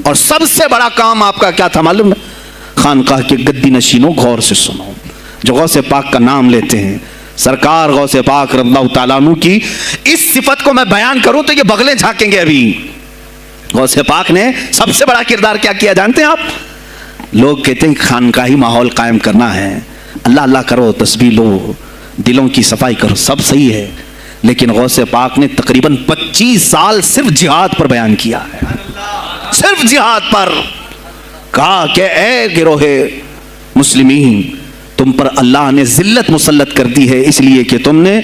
اور سب سے بڑا کام آپ کا کیا تھا معلوم ہے؟ خانقاہ کے گدی نشینوں غور سے سنو، جو غوث پاک کا نام لیتے ہیں، سرکار غوث پاک رضی اللہ تعالیٰ عنہ کی اس صفت کو میں بیان کروں تو یہ بغلیں جھانکیں گے ابھی۔ غوث پاک نے سب سے بڑا کردار کیا کیا جانتے ہیں آپ؟ لوگ کہتے ہیں خانقاہی ماحول قائم کرنا ہے، اللہ اللہ کرو، تسبیح لو، دلوں کی صفائی کرو، سب صحیح ہے، لیکن غوث پاک نے تقریباً 25 سال صرف جہاد پر بیان کیا ہے، صرف جہاد پر۔ کہا کہ اے گروہ مسلمین، تم پر اللہ نے ذلت مسلط کر دی ہے اس لیے کہ تم نے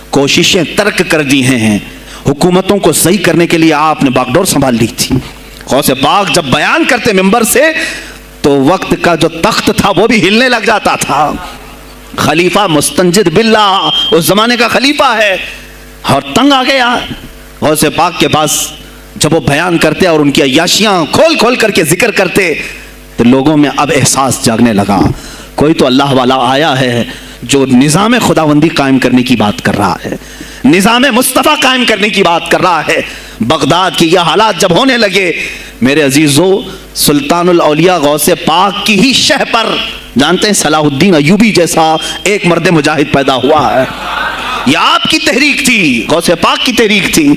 کوششیں ترک کر دی ہیں، حکومتوں کو صحیح کرنے کے لیے آپ نے باغ ڈور سنبھال لی تھی۔ غوث پاک جب بیان کرتے ممبر سے تو وقت کا جو تخت تھا وہ بھی ہلنے لگ جاتا تھا۔ خلیفہ مستنجد باللہ، اس زمانے کا خلیفہ ہے، اور تنگ آ گیا غوث پاک کے پاس۔ جب وہ بیان کرتے اور ان کی عیاشیاں کھول کھول کر کے ذکر کرتے تو لوگوں میں اب احساس جاگنے لگا، کوئی تو اللہ والا آیا ہے جو نظام خداوندی قائم کرنے کی بات کر رہا ہے، نظام مصطفیٰ قائم کرنے کی بات کر رہا ہے۔ بغداد کی یہ حالات جب ہونے لگے، میرے عزیزو، سلطان الاولیاء غوث پاک کی ہی شہ پر جانتے ہیں صلاح الدین ایوبی جیسا ایک مرد مجاہد پیدا ہوا ہے۔ یہ آپ کی تحریک تھی، غوث پاک کی تحریک تھی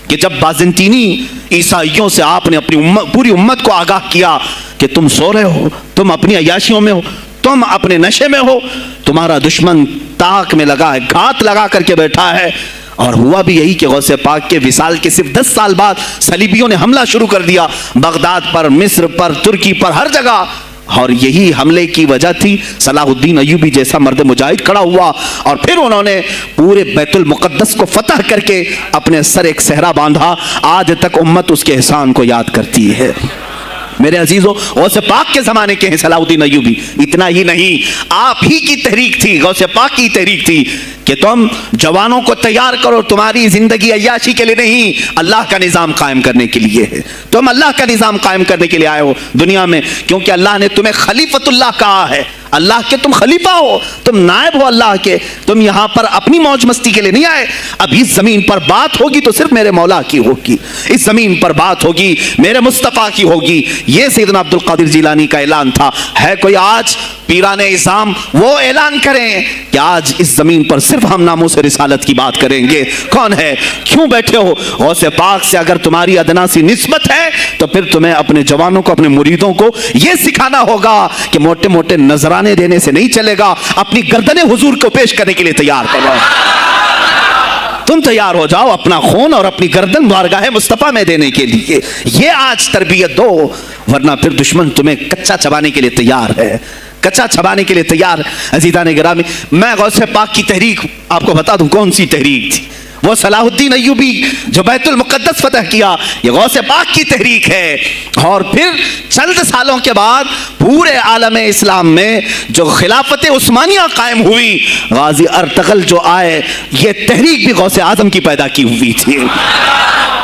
کہ جب بازنطینی عیسائیوں سے آپ نے اپنی پوری امت کو آگاہ کیا کہ تم سو رہے ہو، تم اپنی عیاشیوں میں ہو، تم اپنے نشے میں ہو، تمہارا دشمن تاک میں لگا ہے، گھات لگا کر کے بیٹھا ہے۔ اور ہوا بھی یہی کہ غوث پاک کے وصال کے صرف 10 سال بعد صلیبیوں نے حملہ شروع کر دیا بغداد پر، مصر پر، ترکی پر، ہر جگہ۔ اور یہی حملے کی وجہ تھی صلاح الدین ایوبی جیسا مرد مجاہد کھڑا ہوا، اور پھر انہوں نے پورے بیت المقدس کو فتح کر کے اپنے سر ایک صحرا باندھا۔ آج تک امت اس کے احسان کو یاد کرتی ہے۔ میرے عزیزو، غوث پاک کے زمانے کے ہیں صلاح الدین ایوبی۔ اتنا ہی نہیں، آپ ہی کی تحریک تھی، غوث پاک کی تحریک تھی کہ تم جوانوں کو تیار کرو، تمہاری زندگی عیاشی کے لیے نہیں، اللہ کا نظام قائم کرنے کے لیے ہے۔ تم اللہ کا نظام قائم کرنے کے لیے آئے ہو دنیا میں، کیونکہ اللہ نے تمہیں خلیفۃ اللہ کہا ہے، اللہ کے تم خلیفہ ہو، تم نائب ہو اللہ کے، تم یہاں پر اپنی موج مستی کے لیے نہیں آئے۔ اب اس زمین پر بات ہوگی تو صرف میرے مولا کی ہوگی، اس زمین پر بات ہوگی میرے مصطفیٰ کی ہوگی۔ یہ سیدنا عبد القادر جیلانی کا اعلان تھا۔ ہے کوئی آج پیران اعظام وہ اعلان کریں کہ آج اس زمین پر صرف ہم ناموں سے رسالت کی بات کریں گے؟ کون ہے؟ کیوں بیٹھے ہو؟ غوث پاک سے اگر تمہاری ادنا سی نسبت ہے تو پھر تمہیں اپنے جوانوں کو، اپنے مریدوں کو یہ سکھانا ہوگا کہ موٹے موٹے نذرانے دینے سے نہیں چلے گا، اپنی گردنیں حضور کو پیش کرنے کے لیے تیار کرو۔ تم تیار ہو جاؤ اپنا خون اور اپنی گردن بارگاہ مصطفیٰ میں دینے کے لیے۔ یہ آج تربیت دو، ورنہ پھر دشمن تمہیں کچا چبانے کے لیے تیار ہے، کچا چھبانے کے لیے تیار۔ عزیزان گرامی، میں غوث پاک کی تحریک آپ کو بتا دوں کون سی تحریک تھی۔ وہ صلاح الدین ایوبی جو بیت المقدس فتح کیا، یہ غوث پاک کی تحریک ہے۔ اور پھر چند سالوں کے بعد پورے عالم اسلام میں جو خلافت عثمانیہ قائم ہوئی، غازی ارطغرل جو آئے، یہ تحریک بھی غوث اعظم کی پیدا کی ہوئی تھی۔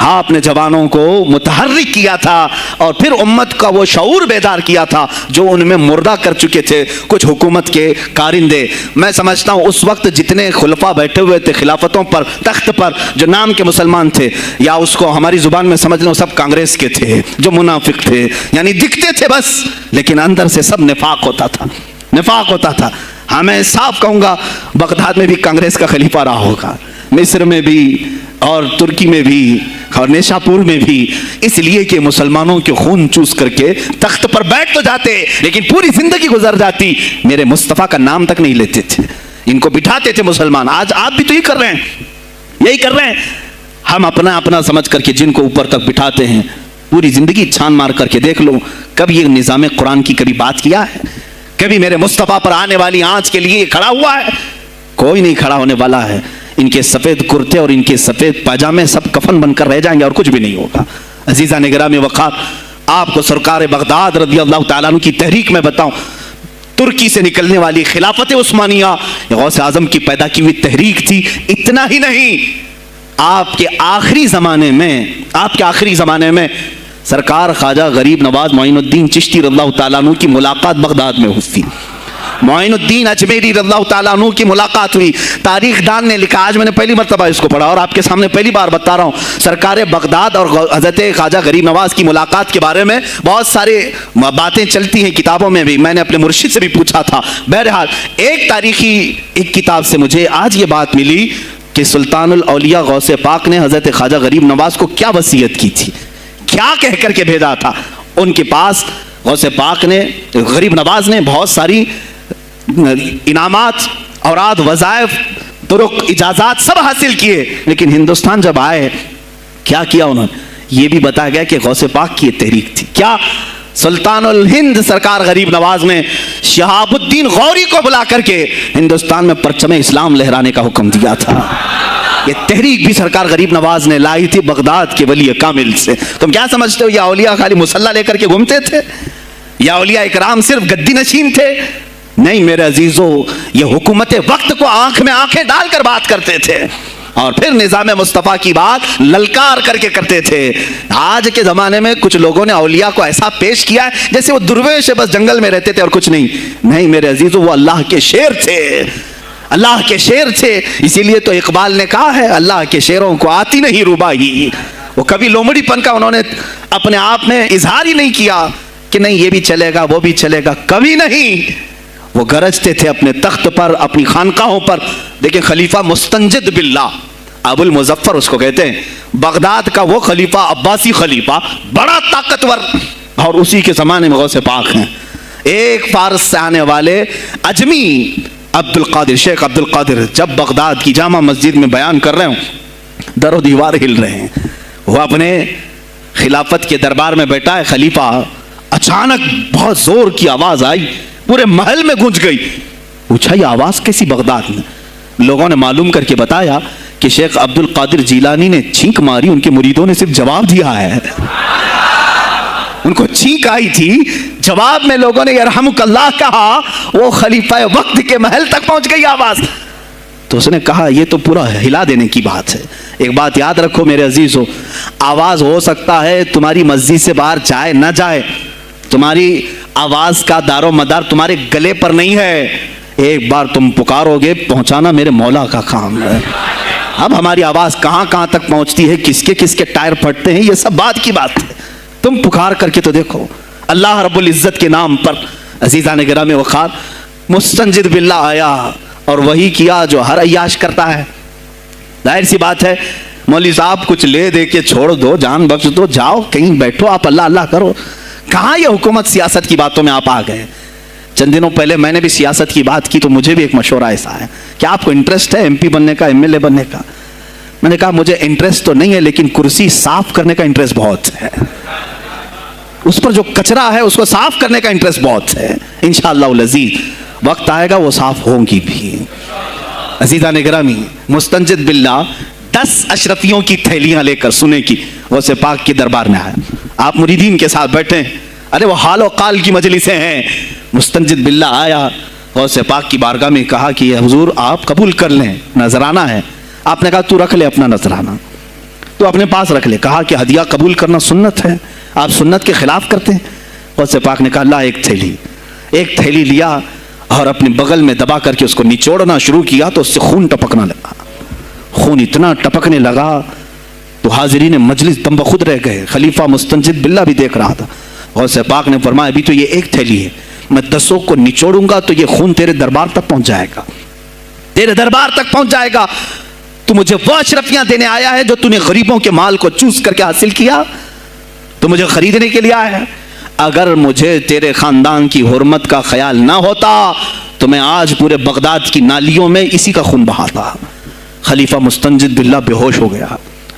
آپ نے جوانوں کو متحرک کیا تھا اور پھر امت کا وہ شعور بیدار کیا تھا جو ان میں مردہ کر چکے تھے کچھ حکومت کے کارندے۔ میں سمجھتا ہوں اس وقت جتنے خلفاء بیٹھے ہوئے تھے خلافتوں پر، تخت پر، جو نام کے مسلمان تھے، یا اس کو ہماری زبان میں سمجھ لو سب کانگریس کے تھے، جو منافق تھے، یعنی دکھتے تھے بس، لیکن اندر سے سب نفاق ہوتا تھا، نفاق ہوتا تھا۔ ہاں میں صاف کہوں گا، بغداد میں بھی کانگریس کا خلیفہ رہا ہوگا، مصر میں بھی اور ترکی میں بھی اور نیشاپور میں بھی، اس لیے کہ مسلمانوں کے خون چوس کر کے تخت پر بیٹھ تو جاتے لیکن پوری زندگی گزر جاتی، میرے مصطفیٰ کا نام تک نہیں لیتے تھے، ان کو بٹھاتے تھے مسلمان۔ آج آپ بھی تو یہی کر رہے ہیں، یہی کر رہے ہیں۔ ہم اپنا اپنا سمجھ کر کے جن کو اوپر تک بٹھاتے ہیں، پوری زندگی چھان مار کر کے دیکھ لو، کبھی یہ نظام قرآن کی کبھی بات کیا ہے؟ کبھی میرے مصطفیٰ پر آنے والی آنچ کے لیے کھڑا ہوا ہے؟ کوئی نہیں کھڑا ہونے والا ہے۔ ان کے سفید کرتے اور ان کے سفید پاجامے سب کفن بن کر رہ جائیں گے اور کچھ بھی نہیں ہوگا۔ عزیزان گرامی وقار، آپ کو سرکار بغداد رضی اللہ تعالیٰ عنہ کی تحریک میں بتاؤں، ترکی سے نکلنے والی خلافت عثمانیہ غوث اعظم کی پیدا کی ہوئی تحریک تھی۔ اتنا ہی نہیں، آپ کے آخری زمانے میں سرکار خواجہ غریب نواز معین الدین چشتی رضی اللہ تعالیٰ عنہ کی ملاقات بغداد میں ہوئی، معین الدین اجمیری رضی اللہ تعالیٰ عنہ کی ملاقات ہوئی. تاریخ دان نے لکھا, آج میں نے پہلی مرتبہ اس کو پڑھا اور آپ کے سامنے پہلی بار بتا رہا ہوں, سرکار بغداد اور حضرت خواجہ غریب نواز کی ملاقات کے بارے میں بہت ساری باتیں چلتی ہیں کتابوں میں بھی, میں نے اپنے مرشد سے بھی پوچھا تھا. بہرحال ایک تاریخی ایک کتاب سے مجھے آج یہ بات ملی کہ سلطان الاولیاء غوث پاک نے حضرت خواجہ غریب نواز کو کیا وصیت کی تھی, کیا کہہ کر کے بھیجا تھا. ان کے پاس غوث پاک نے, غریب نواز نے بہت ساری انعامات, اوراد, وظائف, طرق, اجازات سب حاصل کیے, لیکن ہندوستان جب آئے کیا کیا انہوں نے, یہ بھی بتایا گیا کہ غوث پاک کی یہ تحریک تھی. کیا سلطان الہند سرکار غریب نواز نے شہاب الدین غوری کو بلا کر کے ہندوستان میں پرچم اسلام لہرانے کا حکم دیا تھا. یہ تحریک بھی سرکار غریب نواز نے لائی تھی بغداد کے ولی کامل سے. تم کیا سمجھتے ہو یہ اولیاء خالی مسلح لے کر کے گھومتے تھے؟ یا اولیاء اکرام صرف گدی نشین تھے؟ نہیں میرے عزیزو, یہ حکومت وقت کو آنکھ میں آنکھیں ڈال کر بات کرتے تھے اور پھر نظام مصطفیٰ کی بات للکار کر کے کرتے تھے. آج کے زمانے میں کچھ لوگوں نے اولیاء کو ایسا پیش کیا ہے جیسے وہ درویش بس جنگل میں رہتے تھے اور کچھ نہیں. نہیں میرے عزیزو, وہ اللہ کے شیر تھے, اللہ کے شیر تھے. اسی لیے تو اقبال نے کہا ہے اللہ کے شیروں کو آتی نہیں روبائی. وہ کبھی لومڑی پن کا انہوں نے اپنے آپ میں اظہار ہی نہیں کیا کہ نہیں یہ بھی چلے گا وہ بھی چلے گا, کبھی نہیں. وہ گرجتے تھے اپنے تخت پر, اپنی خانقاہوں پر. دیکھیں خلیفہ مستنجد باللہ, ابو المظفر اس کو کہتے ہیں, بغداد کا وہ خلیفہ, عباسی خلیفہ, بڑا طاقتور, اور اسی کے زمانے میں غوث پاک ہیں. ایک فارس سے آنے والے اجمی عبد القادر, شیخ عبد القادر, جب بغداد کی جامع مسجد میں بیان کر رہے ہوں در و دیوار ہل رہے ہیں. وہ اپنے خلافت کے دربار میں بیٹھا ہے خلیفہ, اچانک بہت زور کی آواز آئی, پورے محل میں گونج گئی. پوچھا یہ آواز کیسی بغداد میں؟ لوگوں نے معلوم کر کے بتایا کہ شیخ عبد القادر جیلانی نے چھینک ماری, ان کے مریدوں نے صرف جواب دیا ہے. ان کو چھینک آئی تھی, جواب میں لوگوں نے یرحمک اللہ کہا, وہ خلیفہ وقت کے محل تک پہنچ گئی آواز. تو اس نے کہا یہ تو پورا ہلا دینے کی بات ہے. ایک بات یاد رکھو میرے عزیزو, آواز ہو سکتا ہے تمہاری مسجد سے باہر جائے نہ جائے, تمہاری آواز کا دار و مدار تمہارے گلے پر نہیں ہے. ایک بار تم پکارو گے, پہنچانا میرے مولا کا کام ہے. اب ہماری آواز کہاں کہاں تک پہنچتی ہے, کس کے ٹائر پھٹتے ہیں, یہ سب بات کی بات ہے. تم پکار کر کے تو دیکھو. اللہ رب العزت کے نام پر عزیزان گرامی وقار مستنجد باللہ آیا اور وہی کیا جو ہر عیاش کرتا ہے. ظاہر سی بات ہے, مولوی صاحب کچھ لے دے کے چھوڑ دو, جان بخش دو, جاؤ کہیں بیٹھو, آپ اللہ اللہ کرو. کہاں یہ حکومت سیاست کی باتوں میں آپ آ گئے؟ چند دنوں پہلے میں نے بھی سیاست کی بات کی تو مجھے بھی ایک مشورہ ایسا ہے کہ آپ کو انٹرسٹ ہے ایم پی بننے کا, ایم ایل اے بننے کا؟ میں نے کہا مجھے انٹرسٹ تو نہیں ہے, لیکن کرسی صاف کرنے کا انٹرسٹ بہت ہے. اس پر جو کچرا ہے اس کو صاف کرنے کا انٹرسٹ بہت ہے. انشاءاللہ العزیز وقت آئے گا وہ صاف ہوں گی بھی. عزیزان گرامی, مستنجد باللہ 10 اشرفیوں کی تھیلیاں لے کر سنے کی غوث پاک کے دربار میں آیا. آپ مریدین کے ساتھ بیٹھے, ارے وہ حال و قال کی مجلسیں ہیں. مستنجد باللہ آیا, غوث پاک کی بارگاہ میں کہا کہ حضور آپ قبول کر لیں, نذرانہ ہے. آپ نے کہا تو رکھ لے اپنا نذرانہ, تو اپنے پاس رکھ لے. کہا کہ ہدیہ قبول کرنا سنت ہے, آپ سنت کے خلاف کرتے ہیں. غوث پاک نے کہا اللہ ایک تھیلی لیا اور اپنے بغل میں دبا کر کے اس کو نچوڑنا شروع کیا تو اس سے خون ٹپکنا لگا. خون اتنا ٹپکنے لگا تو حاضرین مجلس دم بخود رہ گئے. خلیفہ مستنجد باللہ بھی دیکھ رہا تھا. غوث پاک نے فرمایا ابھی تو یہ ایک تھیلی ہے, میں 10 کو نچوڑوں گا تو یہ خون تیرے دربار تک پہنچ جائے گا, تیرے دربار تک پہنچ جائے گا. تو مجھے وہ اشرفیاں دینے آیا ہے جو تو نے غریبوں کے مال کو چوس کر کے حاصل کیا, تو مجھے خریدنے کے لیے آیا ہے. اگر مجھے تیرے خاندان کی حرمت کا خیال نہ ہوتا تو میں آج پورے بغداد کی نالیوں میں اسی کا خون بہاتا. خلیفہ مستنجد باللہ بے ہوش ہو گیا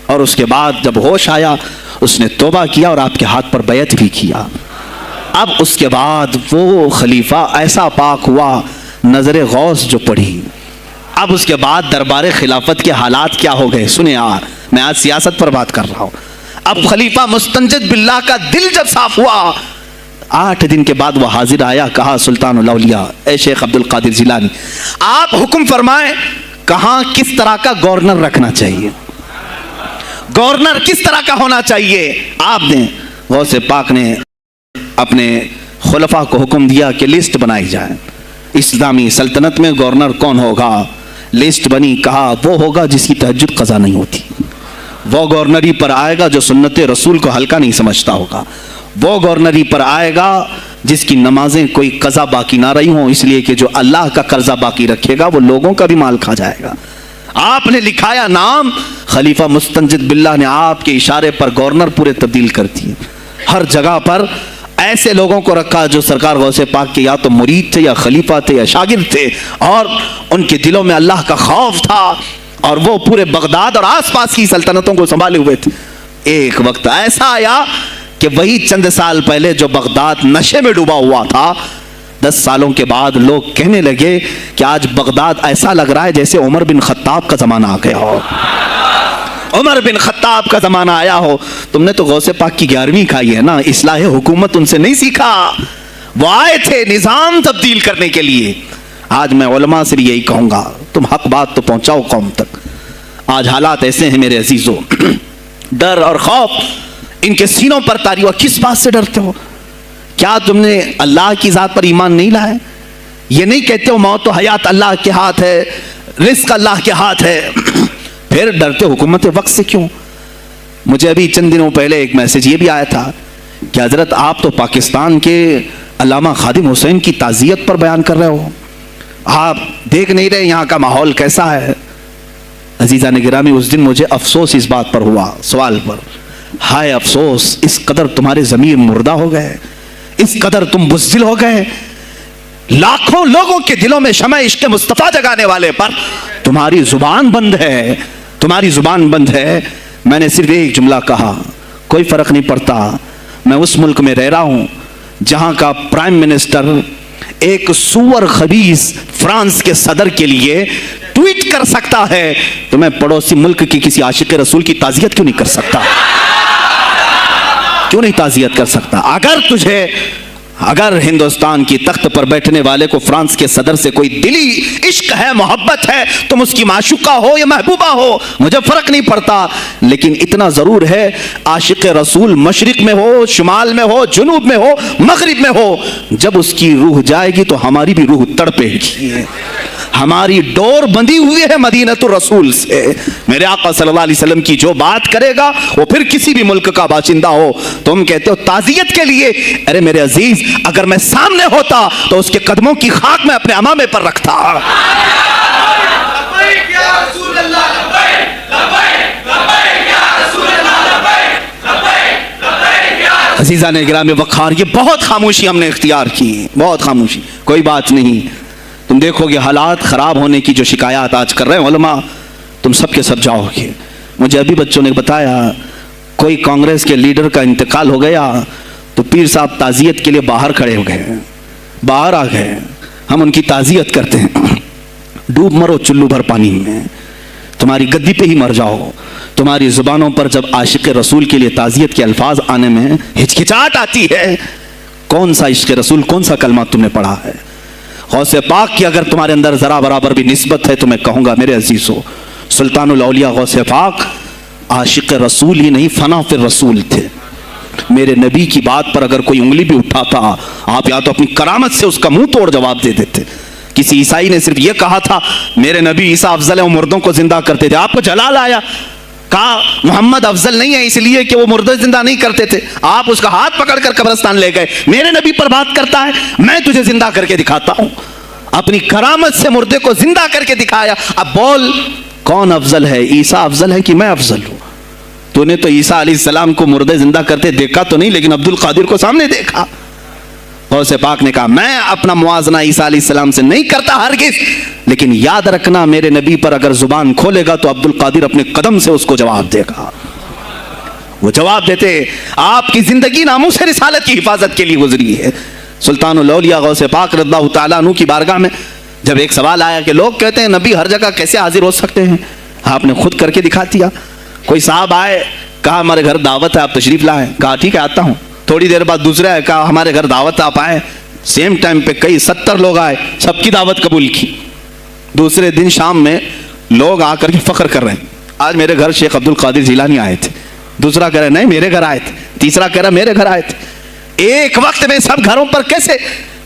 اور اس کے بعد جب ہوش آیا اس نے توبہ کیا اور آپ کے ہاتھ پر بیعت بھی کیا. اب اس کے بعد وہ خلیفہ ایسا پاک ہوا, نظر غوث جو پڑھی. اب اس کے بعد دربار خلافت کے حالات کیا ہو گئے سنیں یار, میں آج سیاست پر بات کر رہا ہوں. اب خلیفہ مستنجد باللہ کا دل جب صاف ہوا, 8 دن کے بعد وہ حاضر آیا. کہا سلطان الاولیاء اے شیخ عبد القادر جیلانی, آپ حکم فرمائیں کہاں کس طرح کا گورنر رکھنا چاہیے, گورنر کس طرح کا ہونا چاہیے آپ نے. غوث پاک نے اپنے خلفاء کو حکم دیا کہ لسٹ بنائی جائے. اسلامی سلطنت میں گورنر کون ہوگا؟ لسٹ بنی، کہا وہ ہوگا جس کی تہجد قضا نہیں ہوتی، وہ گورنری پر آئے گا جو سنت رسول کو ہلکا نہیں سمجھتا ہوگا، وہ گورنری پر آئے گا جس کی نمازیں کوئی قضا باقی نہ رہی ہوں، اس لیے کہ جو اللہ کا قرضہ باقی رکھے گا وہ لوگوں کا بھی مال کھا جائے گا۔ آپ نے لکھایا نام، خلیفہ مستنجد باللہ نے آپ کے اشارے پر گورنر پورے تبدیل کر دیے۔ ہر جگہ پر ایسے لوگوں کو رکھا جو سرکار غوث پاک کے یا تو مرید تھے یا خلیفہ تھے یا شاگرد تھے، اور ان کے دلوں میں اللہ کا خوف تھا، اور وہ پورے بغداد اور آس پاس کی سلطنتوں کو سنبھالے ہوئے تھے۔ ایک وقت ایسا آیا کہ وہی چند سال پہلے جو بغداد نشے میں ڈوبا ہوا تھا، 10 سالوں کے بعد لوگ کہنے لگے کہ آج بغداد ایسا لگ رہا ہے جیسے عمر بن خطاب کا زمانہ آ گیا ہو، عمر بن خطاب کا زمانہ آیا ہو۔ تم نے تو غوث پاک کی 11ویں کھائی ہے نا، اصلاح حکومت ان سے نہیں سیکھا، وہ آئے تھے نظام تبدیل کرنے کے لیے۔ آج میں علماء سے بھی یہی کہوں گا، تم حق بات تو پہنچاؤ قوم تک۔ آج حالات ایسے ہیں میرے عزیزوں، ڈر اور خوف ان کے سینوں پر طاری ہوا۔ کس بات سے ڈرتے ہو؟ کیا تم نے اللہ کی ذات پر ایمان نہیں لائے؟ یہ نہیں کہتے ہو موت و حیات اللہ کے ہاتھ ہے، رزق اللہ کے ہاتھ ہے، پھر ڈرتے حکومت وقت سے کیوں؟ مجھے ابھی چند دنوں پہلے ایک میسج یہ بھی آیا تھا کہ حضرت آپ تو پاکستان کے علامہ خادم حسین کی تعزیت پر بیان کر رہے ہو، آپ دیکھ نہیں رہے یہاں کا ماحول کیسا ہے؟ عزیزان گرامی، اس دن مجھے افسوس اس بات پر ہوا، سوال پر، ہائے افسوس، اس قدر تمہارے ضمیر مردہ ہو گئے، اس قدر تم بزدل ہو گئے، لاکھوں لوگوں کے دلوں میں شمع عشق مصطفیٰ جگانے والے پر تمہاری زبان بند ہے، تمہاری زبان بند ہے۔ میں نے صرف ایک جملہ کہا، کوئی فرق نہیں پڑتا، میں اس ملک میں رہ رہا ہوں جہاں کا پرائم منسٹر ایک سور خبیث فرانس کے صدر کے لیے ٹویٹ کر سکتا ہے، تو میں پڑوسی ملک کی کسی عاشق رسول کی تعزیت کیوں نہیں کر سکتا؟ کیوں نہیں تعزیت کر سکتا؟ اگر ہندوستان کی تخت پر بیٹھنے والے کو فرانس کے صدر سے کوئی دلی عشق ہے، محبت ہے، تم اس کی معشوقہ ہو یا محبوبہ ہو، مجھے فرق نہیں پڑتا، لیکن اتنا ضرور ہے عاشق رسول مشرق میں ہو، شمال میں ہو، جنوب میں ہو، مغرب میں ہو، جب اس کی روح جائے گی تو ہماری بھی روح تڑپے گی۔ ہماری ڈور بندھی ہوئی ہے مدینۃ الرسول سے۔ میرے آقا صلی اللہ علیہ وسلم کی جو بات کرے گا وہ پھر کسی بھی ملک کا باشندہ ہو۔ تم کہتے ہو تعزیت کے لیے، ارے میرے عزیز، اگر میں سامنے ہوتا تو اس کے قدموں کی خاک میں اپنے امامے پر رکھتا۔ عزیزان گرامی وقار، یہ بہت خاموشی ہم نے اختیار کی، بہت خاموشی، کوئی بات نہیں۔ تم دیکھو گے حالات خراب ہونے کی جو شکایات آج کر رہے ہیں علماء، تم سب کے سب جاؤ گے۔ مجھے ابھی بچوں نے بتایا کوئی کانگریس کے لیڈر کا انتقال ہو گیا تو پیر صاحب تعزیت کے لیے باہر کھڑے ہو گئے، باہر آ گئے، ہم ان کی تعزیت کرتے ہیں۔ ڈوب مرو چلو بھر پانی میں، تمہاری گدی پہ ہی مر جاؤ۔ تمہاری زبانوں پر جب عاشق رسول کے لیے تعزیت کے الفاظ آنے میں ہچکچاہٹ آتی ہے، کون سا عشق رسول، کون سا کلمہ تم نے پڑھا ہے؟ غوث پاک کی اگر تمہارے اندر ذرا برابر بھی نسبت ہے تو میں کہوں گا میرے عزیزو، سلطان الاولیاء غوث پاک عاشق رسول ہی نہیں، فنا فی الرسول تھے۔ میرے نبی کی بات پر اگر کوئی انگلی بھی اٹھاتا، آپ یا تو اپنی کرامت سے اس کا منہ توڑ جواب دے دیتے۔ کسی عیسائی نے صرف یہ کہا تھا میرے نبی عیسیٰ افضل ہے، وہ مردوں کو زندہ کرتے تھے، آپ کو جلال آیا، کہا محمد افضل نہیں ہے اس لیے کہ وہ مردے زندہ نہیں کرتے تھے، آپ اس کا ہاتھ پکڑ کر قبرستان لے گئے۔ میرے نبی پر بات کرتا ہے، میں تجھے زندہ کر کے دکھاتا ہوں۔ اپنی کرامت سے مردے کو زندہ کر کے دکھایا۔ اب بول کون افضل ہے، عیسیٰ افضل ہے کہ میں افضل ہوں؟ تو نے تو عیسیٰ علیہ السلام کو مردے زندہ کرتے دیکھا تو نہیں، لیکن عبد القادر کو سامنے دیکھا۔ غوث پاک نے کہا میں اپنا موازنہ عیسیٰ علیہ السلام سے نہیں کرتا ہرگز، لیکن یاد رکھنا میرے نبی پر اگر زبان کھولے گا تو عبد القادر اپنے قدم سے اس کو جواب دے گا۔ وہ جواب دیتے، آپ کی زندگی ناموس رسالت کی حفاظت کے لیے گزری ہے۔ سلطان الاولیاء غوث پاک رضی اللہ تعالیٰ عنہ کی بارگاہ میں جب ایک سوال آیا کہ لوگ کہتے ہیں نبی ہر جگہ کیسے حاضر ہو سکتے ہیں، آپ نے خود کر کے دکھا دیا۔ کوئی صاحب آئے، کہا ہمارے گھر دعوت ہے آپ تشریف لائیں، کہا ٹھیک ہے آتا ہوں۔ تھوڑی دیر بعد دوسرے آئے، کہا ہمارے گھر دعوت ہے آپ آئیں۔ سیم ٹائم پہ کئی 70 لوگ آئے، سب کی دعوت قبول کی۔ دوسرے دن شام میں لوگ آ کر کے فخر کر رہے ہیں، آج میرے گھر شیخ عبد القادر جیلانی آئے تھے۔ دوسرا کہہ رہا نہیں میرے گھر آئے تھے، تیسرا کہہ رہا میرے گھر آئے تھے۔ ایک وقت میں سب گھروں پر کیسے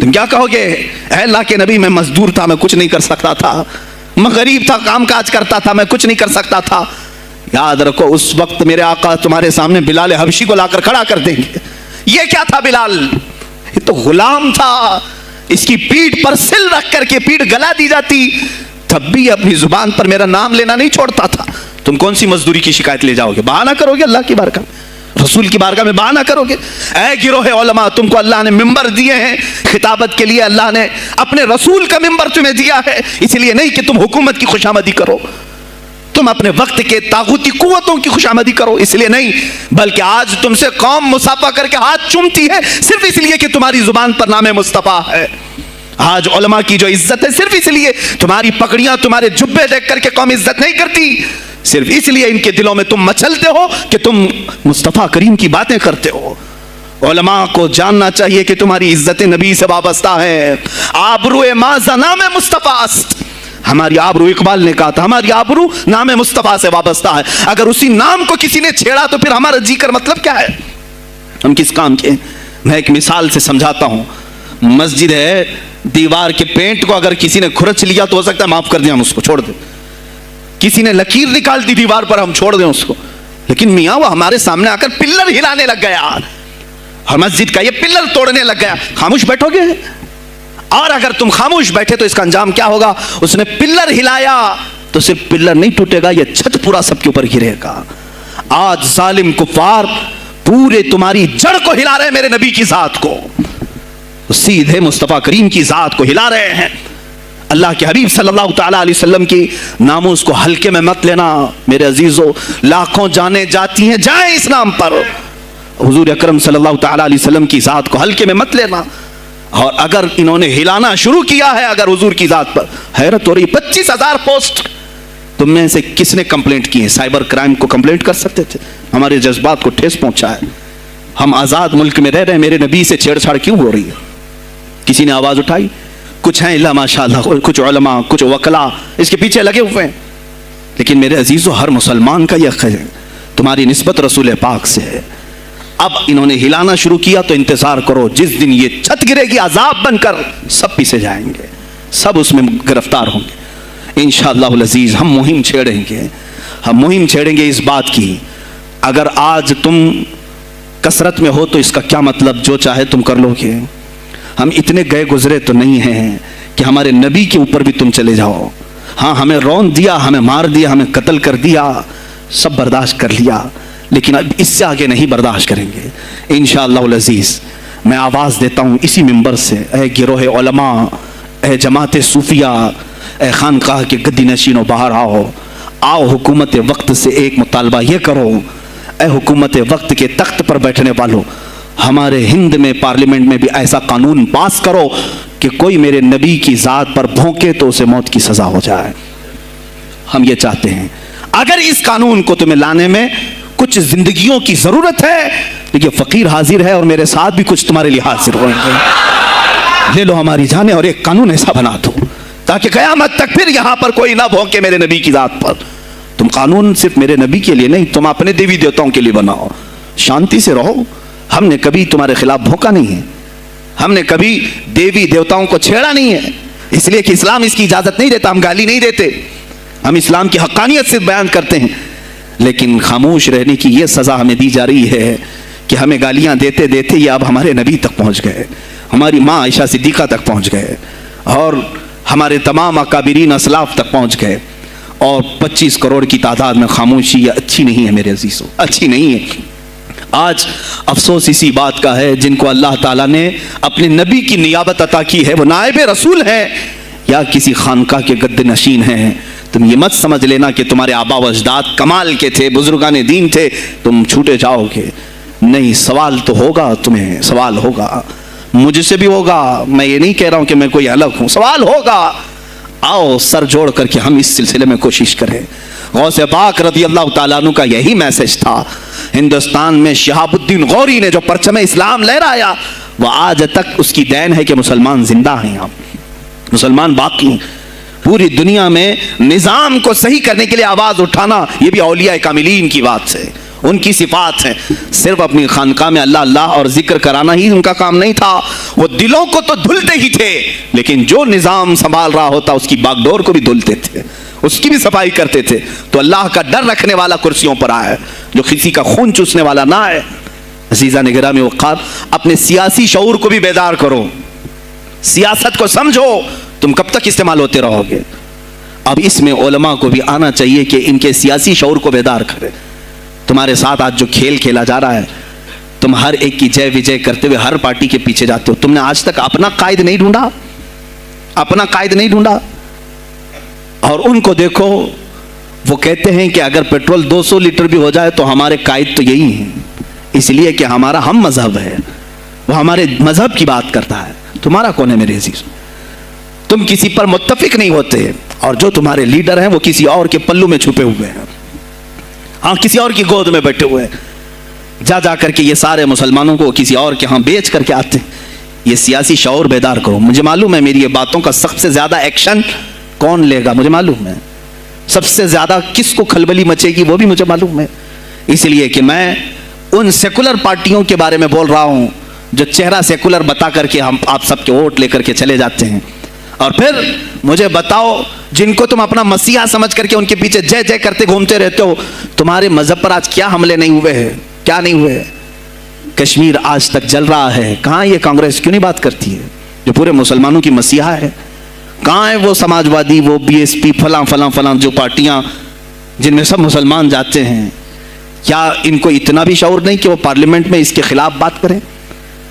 تم کیا کہو گے؟ اے اللہ کے نبی، میں مزدور تھا، میں کچھ نہیں کر سکتا تھا، میں غریب تھا، کام کاج کرتا تھا، میں کچھ نہیں کر سکتا تھا۔ یاد رکھو اس وقت میرے آقا تمہارے سامنے بلال حبشی کو لا کر کھڑا کر دیں گے۔ یہ کیا تھا بلال؟ یہ تو غلام تھا، اس کی پیٹھ پر سل رکھ کر کے پیٹھ گلا دی جاتی، تب بھی اپنی زبان پر میرا نام لینا نہیں چھوڑتا تھا۔ تم کون سی مزدوری کی شکایت لے جاؤ گے؟ بہانہ کرو گے اللہ کی بارگاہ میں، رسول کی بارگاہ میں بہانہ کرو گے؟ اے گروہ علماء، تم کو اللہ نے ممبر دیے ہیں خطابت کے لیے، اللہ نے اپنے رسول کا ممبر تمہیں دیا ہے، اس لیے نہیں کہ تم حکومت کی خوشامدی کرو، تم اپنے وقت کے طاغوتی قوتوں کی خوشامدی کرو، اس لیے نہیں، بلکہ آج تم سے قوم مصافحہ کر کے ہاتھ چومتی ہے صرف اس لیے کہ تمہاری زبان پر نام مصطفیٰ ہے۔ آج علماء کی جو عزت ہے صرف اس لیے، تمہاری پگڑیاں تمہارے جبے دیکھ کر کے قوم عزت نہیں کرتی، صرف اس لیے ان کے دلوں میں تم مچلتے ہو کہ تم مصطفیٰ کریم کی باتیں کرتے ہو۔ علماء کو جاننا چاہیے کہ تمہاری عزت نبی سے وابستہ ہے۔ آبرو ماذا نام مصطفیٰ است، ہماری آبرو، اقبال نے کہا تھا ہماری آبرو نام مصطفیٰ سے وابستہ ہے۔ اگر اسی نام کو کسی نے چھیڑا تو پھر ہمارا جی کر مطلب کیا ہے؟ ہم کس کام کے؟ میں ایک مثال سے سمجھاتا ہوں۔ مسجد ہے، دیوار کے پینٹ کو اگر کسی نے کھرچ لیا تو ہو سکتا ہے معاف کر دیں، ہم اس کو چھوڑ دیں۔ کسی نے لکیر نکال دی دیوار پر، ہم چھوڑ دیں اس کو، لیکن میاں وہ ہمارے سامنے آ کر پلر ہلانے لگ گیا اور مسجد کا یہ پلر توڑنے لگ گیا، خاموش بیٹھو گے؟ اور اگر تم خاموش بیٹھے تو اس کا انجام کیا ہوگا؟ اس نے پلر ہلایا تو صرف پلر نہیں ٹوٹے گا، یہ چھت پورا سب کے اوپر گرے گا۔ آج ظالم کفار پورے تمہاری جڑ کو ہلا رہے ہیں، میرے نبی کی ذات کو، سیدھے مصطفیٰ کریم کی ذات کو ہلا رہے ہیں۔ اللہ کے حبیب صلی اللہ تعالیٰ علیہ وسلم کی ناموس کو ہلکے میں مت لینا میرے عزیزو، لاکھوں جانیں جاتی ہیں، جائیں اس نام پر، حضور اکرم صلی اللہ تعالیٰ علیہ وسلم کی ذات کو ہلکے میں مت لینا۔ اور اگر انہوں نے ہلانا شروع کیا ہے اگر حضور کی ذات پر، حیرت ہو رہی، 25,000 پوسٹ تم میں سے کس نے کمپلینٹ کی ہے؟ سائبر کرائم کو کمپلینٹ کر سکتے تھے، ہمارے جذبات کو ٹھیس پہنچا ہے۔ ہم آزاد ملک میں رہ رہے ہیں، میرے نبی سے چھیڑ چھاڑ کیوں ہو رہی ہے؟ کسی نے آواز اٹھائی؟ کچھ ہیں اللہ ماشاءاللہ، کچھ علماء، کچھ وکلا اس کے پیچھے لگے ہوئے ہیں، لیکن میرے عزیزو ہر مسلمان کا یہ خیر ہے، تمہاری نسبت رسول پاک سے ہے۔ اب انہوں نے ہلانا شروع کیا تو انتظار کرو، جس دن یہ چھت گرے گی عذاب بن کر سب پیچھے جائیں گے، سب اس میں گرفتار ہوں گے انشاءاللہ العزیز۔ ہم مہم چھیڑیں گے اس بات کی، اگر آج تم کثرت میں ہو تو اس کا کیا مطلب جو چاہے تم کر لو گے؟ ہم اتنے گئے گزرے تو نہیں ہیں کہ ہمارے نبی کے اوپر بھی تم چلے جاؤ۔ ہاں ہمیں رون دیا، ہمیں مار دیا، ہمیں قتل کر دیا، سب برداشت کر لیا، لیکن اب اس سے آگے نہیں برداشت کریں گے انشاءاللہ العزیز۔ میں آواز دیتا ہوں اسی منبر سے، اے گروہ علماء، اے جماعت صوفیہ، اے خانقاہ کے گدی نشینوں، باہر آؤ حکومت وقت سے ایک مطالبہ یہ کرو، اے حکومت وقت کے تخت پر بیٹھنے والوں، ہمارے ہند میں پارلیمنٹ میں بھی ایسا قانون پاس کرو کہ کوئی میرے نبی کی ذات پر بھونکے تو اسے موت کی سزا ہو جائے۔ ہم یہ چاہتے ہیں، اگر اس قانون کو تمہیں لانے میں کچھ زندگیوں کی ضرورت ہے، لیکن فقیر حاضر ہے اور میرے ساتھ بھی کچھ تمہارے لیے حاضر ہوئیں گے، لے لو ہماری جانیں اور ایک قانون ایسا بنا دو تاکہ قیامت تک پھر یہاں پر کوئی نہ بھونکے میرے نبی کی ذات پر۔ تم قانون صرف میرے نبی کے لیے نہیں، تم اپنے دیوی دیوتاؤں کے لیے بناؤ، شانتی سے رہو۔ ہم نے کبھی تمہارے خلاف بھونکا نہیں ہے، ہم نے کبھی دیوی دیوتاؤں کو چھیڑا نہیں ہے، اس لیے کہ اسلام اس کی اجازت نہیں دیتا، ہم گالی نہیں دیتے، ہم اسلام کی حقانیت سے بیان کرتے ہیں، لیکن خاموش رہنے کی یہ سزا ہمیں دی جا رہی ہے کہ ہمیں گالیاں دیتے دیتے یہ اب ہمارے نبی تک پہنچ گئے، ہماری ماں عائشہ صدیقہ تک پہنچ گئے، اور ہمارے تمام اکابرین اسلاف تک پہنچ گئے، اور 25 کروڑ کی تعداد میں خاموشی یہ اچھی نہیں ہے میرے عزیزو، اچھی نہیں ہے۔ آج افسوس اسی بات کا ہے، جن کو اللہ تعالیٰ نے اپنے نبی کی نیابت عطا کی ہے، وہ نائب رسول ہیں یا کسی خانقاہ کے گد نشین ہیں، تم یہ مت سمجھ لینا کہ تمہارے آبا و اجداد کمال کے تھے، بزرگان دین تھے، تم چھوٹے جاؤ گے، نہیں، سوال تو ہوگا، تمہیں سوال ہوگا، مجھ سے بھی ہوگا، میں یہ نہیں کہہ رہا ہوں کہ میں کوئی الگ ہوں، سوال ہوگا۔ آؤ سر جوڑ کر کے ہم اس سلسلے میں کوشش کریں۔ غوث پاک رضی اللہ تعالیٰ عنہ کا یہی میسج تھا، ہندوستان میں شہاب الدین غوری نے جو پرچم اسلام لہرایا، وہ آج تک اس کی دین ہے کہ مسلمان زندہ ہیں، مسلمان باقی ہیں۔ پوری دنیا میں نظام کو صحیح کرنے کے لیے آواز اٹھانا، یہ بھی اولیاء کاملین کی بات سے، ان کی صفات ہیں. صرف اپنی خانقاہ میں اللہ اللہ اور ذکر کرانا ہی ان کا کام نہیں تھا. وہ دلوں کو تو دھلتے ہی تھے, لیکن جو نظام سنبھال رہا ہوتا اس کی باغ ڈور کو بھی دھلتے تھے, اس کی بھی صفائی کرتے تھے. تو اللہ کا ڈر رکھنے والا کرسیوں پر آئے, جو کسی کا خون چوسنے والا نہ آئے. عزیزان گرامی وقار, اپنے سیاسی شعور کو بھی بیدار کرو, سیاست کو سمجھو. تم کب تک استعمال ہوتے رہو گے؟ اب اس میں علماء کو بھی آنا چاہیے کہ ان کے سیاسی شعور کو بیدار کرے. تمہارے ساتھ آج جو کھیل کھیلا جا رہا ہے, تم ہر ایک کی جے وجے کرتے ہوئے ہر پارٹی کے پیچھے جاتے ہو. تم نے آج تک اپنا قائد نہیں ڈھونڈا, اپنا قائد نہیں ڈھونڈا. اور ان کو دیکھو, وہ کہتے ہیں کہ اگر پیٹرول 200 لیٹر بھی ہو جائے تو ہمارے قائد تو یہی ہیں, اس لیے کہ ہمارا ہم مذہب ہے, وہ ہمارے مذہب کی بات کرتا ہے. تمہارا کون ہے میرے عزیز؟ تم کسی پر متفق نہیں ہوتے, اور جو تمہارے لیڈر ہیں وہ کسی اور کے پلو میں چھپے ہوئے ہیں, ہاں کسی اور کی گود میں بیٹھے ہوئے ہیں. جا کر کے یہ سارے مسلمانوں کو کسی اور کے ہاں بیچ کر کے آتے ہیں. یہ سیاسی شعور بیدار کرو. مجھے معلوم ہے میری یہ باتوں کا سب سے زیادہ ایکشن کون لے گا, مجھے معلوم ہے. سب سے زیادہ کس کو کھلبلی مچے گی وہ بھی مجھے معلوم ہے. اس لیے کہ میں ان سیکولر پارٹیوں کے بارے میں بول رہا ہوں جو چہرہ سیکولر بتا کر کے ہم آپ سب کے ووٹ لے کر کے چلے جاتے ہیں, اور پھر مجھے بتاؤ جن کو تم اپنا مسیحا سمجھ کر کے ان کے پیچھے جے جے کرتے گھومتے رہتے ہو, تمہارے مذہب پر آج کیا حملے نہیں ہوئے ہیں, کیا نہیں ہوئے. کشمیر آج تک جل رہا ہے. کہاں یہ کانگریس کیوں نہیں بات کرتی ہے جو پورے مسلمانوں کی مسیحا ہے؟ کہاں ہے وہ سماج وادی, وہ بی ایس پی, فلاں فلاں فلاں جو پارٹیاں جن میں سب مسلمان جاتے ہیں؟ کیا ان کو اتنا بھی شعور نہیں کہ وہ پارلیمنٹ میں اس کے خلاف بات کریں,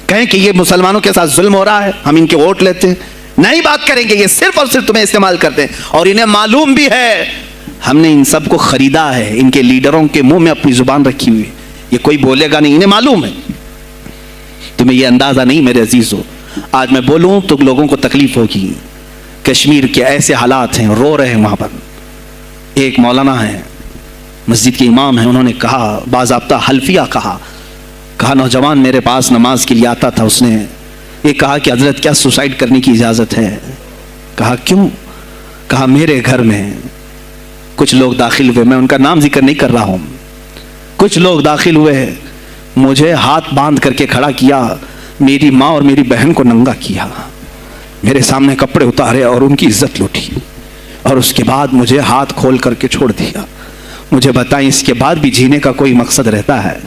کہیں کہ یہ مسلمانوں کے ساتھ ظلم ہو رہا ہے, ہم ان کے ووٹ لیتے ہیں؟ نہیں بات کریں گے. یہ صرف اور صرف تمہیں استعمال کرتے ہیں, اور انہیں معلوم بھی ہے ہم نے ان سب کو خریدا ہے. ان کے لیڈروں کے منہ میں اپنی زبان رکھی ہوئی, یہ کوئی بولے گا نہیں, انہیں معلوم ہے. تمہیں یہ اندازہ نہیں میرے عزیزو. آج میں بولوں تو لوگوں کو تکلیف ہوگی. کشمیر کے ایسے حالات ہیں, رو رہے ہیں وہاں پر. ایک مولانا ہے, مسجد کے امام ہیں, انہوں نے کہا, باضابطہ حلفیہ کہا نوجوان میرے پاس نماز کے لیے آتا تھا, اس نے یہ کہا کہ حضرت کیا سوسائڈ کرنے کی اجازت ہے؟ کہا کیوں؟ کہا میرے گھر میں کچھ لوگ داخل ہوئے, میں ان کا نام ذکر نہیں کر رہا ہوں, کچھ لوگ داخل ہوئے, مجھے ہاتھ باندھ کر کے کھڑا کیا, میری ماں اور میری بہن کو ننگا کیا, میرے سامنے کپڑے اتارے اور ان کی عزت لوٹی, اور اس کے بعد مجھے ہاتھ کھول کر کے چھوڑ دیا. مجھے بتائیں اس کے بعد بھی جینے کا کوئی مقصد رہتا ہے؟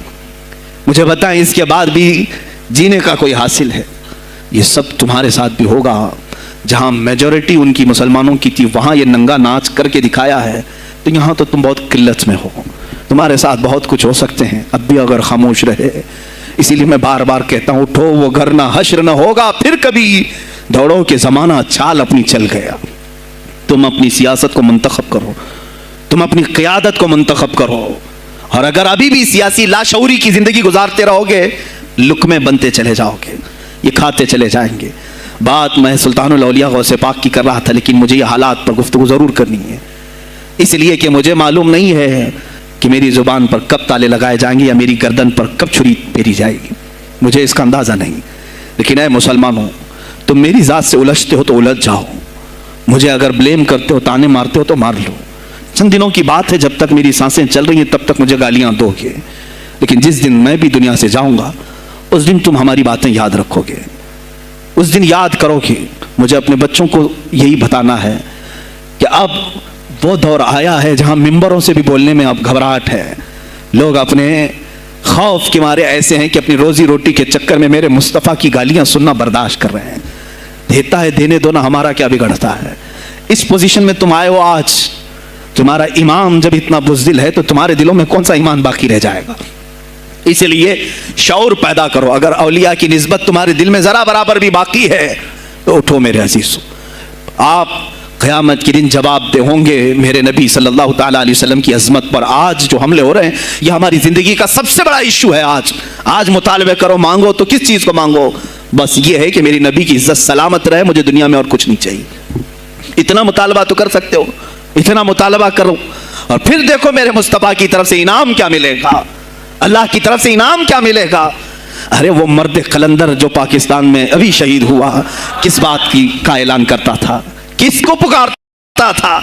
مجھے بتائیں اس کے بعد بھی جینے کا کوئی حاصل ہے؟ یہ سب تمہارے ساتھ بھی ہوگا. جہاں میجورٹی ان کی مسلمانوں کی تھی وہاں یہ ننگا ناچ کر کے دکھایا ہے, تو یہاں تو تم بہت قلت میں ہو. تمہارے ساتھ بہت کچھ ہو سکتے ہیں, اب بھی اگر خاموش رہے. اسی لیے میں بار بار کہتا ہوں, اٹھو وہ گھر نہ حشر نہ ہوگا پھر کبھی, دوڑو کہ زمانہ چال اپنی چل گیا. تم اپنی سیاست کو منتخب کرو, تم اپنی قیادت کو منتخب کرو, اور اگر ابھی بھی سیاسی لاشعوری کی زندگی گزارتے رہو گے, لقمے بنتے چلے جاؤ گے, یہ کھاتے چلے جائیں گے. بات میں سلطان الاولیاء غوث پاک کی کر رہا تھا, لیکن مجھے یہ حالات پر گفتگو ضرور کرنی ہے, اس لیے کہ مجھے معلوم نہیں ہے کہ میری زبان پر کب تالے لگائے جائیں گے یا میری گردن پر کب چھری پھیری جائے گی, مجھے اس کا اندازہ نہیں. لیکن اے مسلمانوں, تم میری ذات سے الجھتے ہو تو الجھ جاؤ, مجھے اگر بلیم کرتے ہو, تانے مارتے ہو تو مار لو. چند دنوں کی بات ہے, جب تک میری سانسیں چل رہی ہیں تب تک مجھے گالیاں دو گے, لیکن جس دن میں بھی دنیا سے جاؤں گا اس دن تم ہماری باتیں یاد رکھو گے, اس دن یاد کرو گے. مجھے اپنے بچوں کو یہی بتانا ہے کہ اب وہ دور آیا ہے جہاں ممبروں سے بھی بولنے میں اب گھبراہٹ ہے. لوگ اپنے خوف کے مارے ایسے ہیں کہ اپنی روزی روٹی کے چکر میں میرے مصطفیٰ کی گالیاں سننا برداشت کر رہے ہیں. دیتا ہے دینے دو نا, ہمارا کیا بگڑتا ہے. اس پوزیشن میں تم آئے ہو آج, تمہارا امام جب اتنا بزدل ہے تو تمہارے دلوں میں کون سا ایمان باقی رہ جائے گا. اس لیے شعور پیدا کرو. اگر اولیاء کی نسبت تمہارے دل میں ذرا برابر بھی باقی ہے تو اٹھو میرے عزیزو. آپ قیامت کے دن جواب دے ہوں گے میرے نبی صلی اللہ تعالیٰ علیہ وسلم کی عظمت پر. آج جو حملے ہو رہے ہیں یہ ہماری زندگی کا سب سے بڑا ایشو ہے. آج مطالبے کرو, مانگو تو کس چیز کو مانگو؟ بس یہ ہے کہ میری نبی کی عزت سلامت رہے, مجھے دنیا میں اور کچھ نہیں چاہیے. اتنا مطالبہ تو کر سکتے ہو, اتنا مطالبہ کرو, اور پھر دیکھو میرے مصطفیٰ کی طرف سے انعام کیا ملے گا, اللہ کی طرف سے انعام کیا ملے گا. ارے وہ مرد قلندر جو پاکستان میں ابھی شہید ہوا, کس بات کی کا اعلان کرتا تھا, کس کو پکارتا تھا,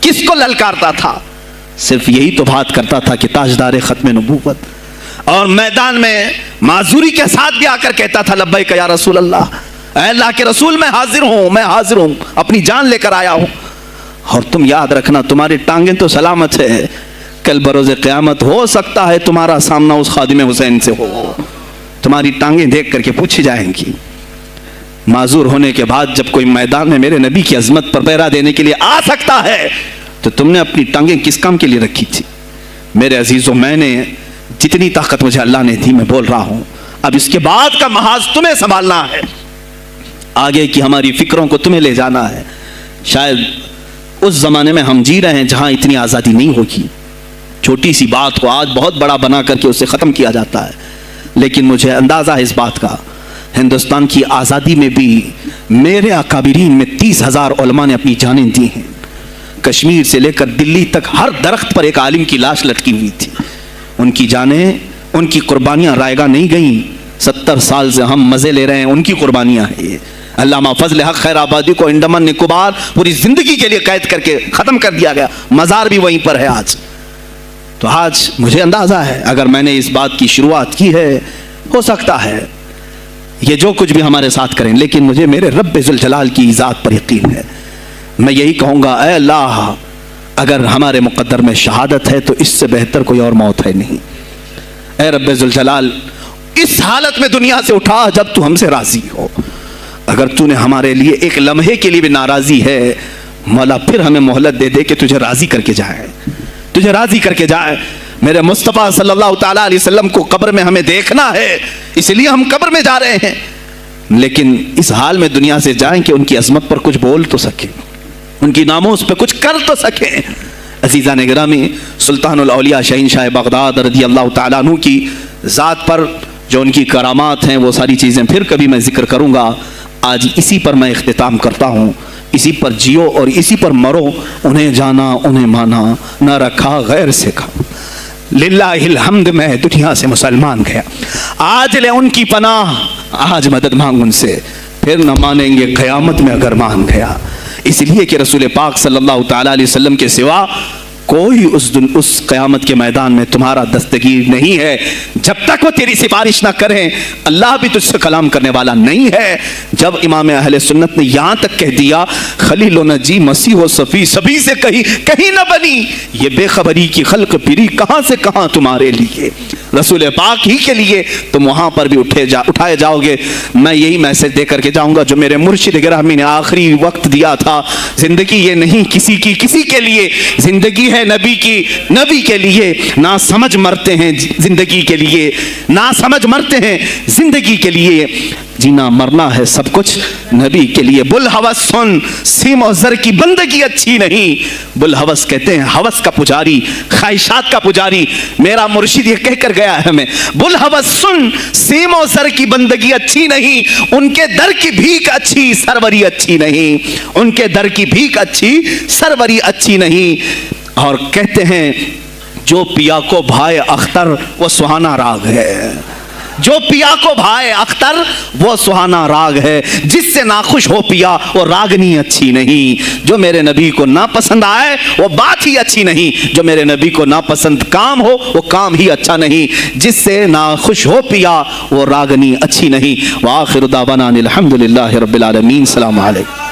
کس کو للکارتا تھا؟ صرف یہی تو بات کرتا تھا کہ تاجدار ختم نبوت، اور میدان میں معذوری کے ساتھ بھی آ کر کہتا تھا لبیک یا رسول اللہ، اے اللہ کے رسول میں حاضر ہوں، اپنی جان لے کر آیا ہوں۔ اور تم یاد رکھنا تمہاری ٹانگیں تو سلامت ہے، کل بروز قیامت ہو سکتا ہے تمہارا سامنا اس خادم حسین سے ہو، تمہاری ٹانگیں دیکھ کر کے پوچھی جائیں گی۔ معذور ہونے کے بعد جب کوئی میدان میں میرے نبی کی عظمت پر پہرا دینے کے لیے آ سکتا ہے تو تم نے اپنی ٹانگیں کس کام کے لیے رکھی تھی؟ میرے عزیزوں، میں نے جتنی طاقت مجھے اللہ نے دی میں بول رہا ہوں، اب اس کے بعد کا محاذ تمہیں سنبھالنا ہے، آگے کی ہماری فکروں کو تمہیں لے جانا ہے۔ شاید اس زمانے میں ہم جی رہے ہیں جہاں اتنی آزادی نہیں ہوگی، چھوٹی سی بات کو آج بہت بڑا بنا کر کے اسے ختم کیا جاتا ہے، لیکن مجھے اندازہ ہے اس بات کا، ہندوستان کی آزادی میں بھی میرے اکابرین میں 30,000 علماء نے اپنی جانیں دی ہیں۔ کشمیر سے لے کر دلی تک ہر درخت پر ایک عالم کی لاش لٹکی ہوئی تھی، ان کی جانیں، ان کی قربانیاں رائگاں نہیں گئیں۔ 70 سال سے ہم مزے لے رہے ہیں، ان کی قربانیاں ہیں یہ۔ علامہ فضل حق خیر آبادی کو انڈمان نکوبار پوری زندگی کے لیے قید کر کے ختم کر دیا گیا، مزار بھی وہیں پر ہے آج۔ تو آج مجھے اندازہ ہے اگر میں نے اس بات کی شروعات کی ہے، ہو سکتا ہے یہ جو کچھ بھی ہمارے ساتھ کریں، لیکن مجھے میرے رب ذوالجلال کی ذات پر یقین ہے۔ میں یہی کہوں گا، اے اللہ، اگر ہمارے مقدر میں شہادت ہے تو اس سے بہتر کوئی اور موت ہے نہیں۔ اے رب ذوالجلال، اس حالت میں دنیا سے اٹھا جب تو ہم سے راضی ہو۔ اگر تو نے ہمارے لیے ایک لمحے کے لیے بھی ناراضی ہے، مولا پھر ہمیں مہلت دے دے کہ تجھے راضی کر کے جائے، تجھے راضی کر کے جائے۔ میرے مصطفیٰ صلی اللہ تعالیٰ علیہ وسلم کو قبر میں ہمیں دیکھنا ہے، اس لیے ہم قبر میں جا رہے ہیں، لیکن اس حال میں دنیا سے جائیں کہ ان کی عظمت پر کچھ بول تو سکیں، ان کی ناموس پہ کچھ کر تو سکیں۔ عزیزان گرامی، سلطان الاولیاء شہنشاہ بغداد رضی اللہ تعالیٰ عنہ کی ذات پر جو ان کی کرامات ہیں وہ ساری چیزیں پھر کبھی میں ذکر کروں گا۔ آج اسی پر میں اختتام کرتا ہوں، اسی پر جیو اور اسی پر مرو، انہیں جانا انہیں مانا، نہ رکھا غیر سے کھا، للہ الحمد میں دنیا سے مسلمان گیا، آج لے ان کی پناہ، آج مدد مانگ ان سے، پھر نہ مانیں گے قیامت میں اگر مان گیا۔ اس لیے کہ رسول پاک صلی اللہ تعالیٰ علیہ وسلم کے سوا کوئی اس قیامت کے میدان میں تمہارا دستگیر نہیں ہے، جب تک وہ تیری سفارش نہ کریں اللہ بھی تجھ سے کلام کرنے والا نہیں ہے۔ جب امام اہل سنت نے یہاں تک کہہ دیا خلیل و نجی مسیح و صفی سبھی سے کہیں نہ بنی، یہ بے خبری کی خلق پھری کہاں سے کہاں تمہارے لیے، رسول پاک ہی کے لیے تم وہاں پر بھی اٹھائے جاؤ گے۔ میں یہی میسج دے کر کے جاؤں گا جو میرے مرشد گرامی نے آخری وقت دیا تھا، زندگی یہ نہیں کسی کے لیے، زندگی ہے نبی کی، نبی کے لیے، نہ سمجھ مرتے ہیں زندگی کے لیے، نہ سمجھ مرتے ہیں زندگی کے لیے، جینا مرنا ہے سب کچھ نبی کے لیے۔ بلحوث سن، سیم و زر کی بندگی اچھی نہیں۔ بلحوث کہتے ہیں ہوس کا پجاری، خواہشات کا پجاری، میرا مرشد یہ کہہ کر گیا ہے ہمیں، بلحوث سن، سیم و زر کی بندگی اچھی نہیں، ان کے در کی بھیک اچھی، سروری اچھی نہیں، ان کے در کی بھیک اچھی، سروری اچھی نہیں۔ اور کہتے ہیں جو پیا کو بھائے اختر وہ سہانا راگ ہے، جو پیا کو بھائے اختر وہ سہانا راگ ہے، جس سے ناخوش ہو پیا وہ راگنی اچھی نہیں۔ جو میرے نبی کو ناپسند آئے وہ بات ہی اچھی نہیں، جو میرے نبی کو ناپسند کام ہو وہ کام ہی اچھا نہیں، جس سے ناخوش ہو پیا وہ راگنی اچھی نہیں۔ وآخر دعوانا الحمدللہ رب العالمین۔ السلام علیکم۔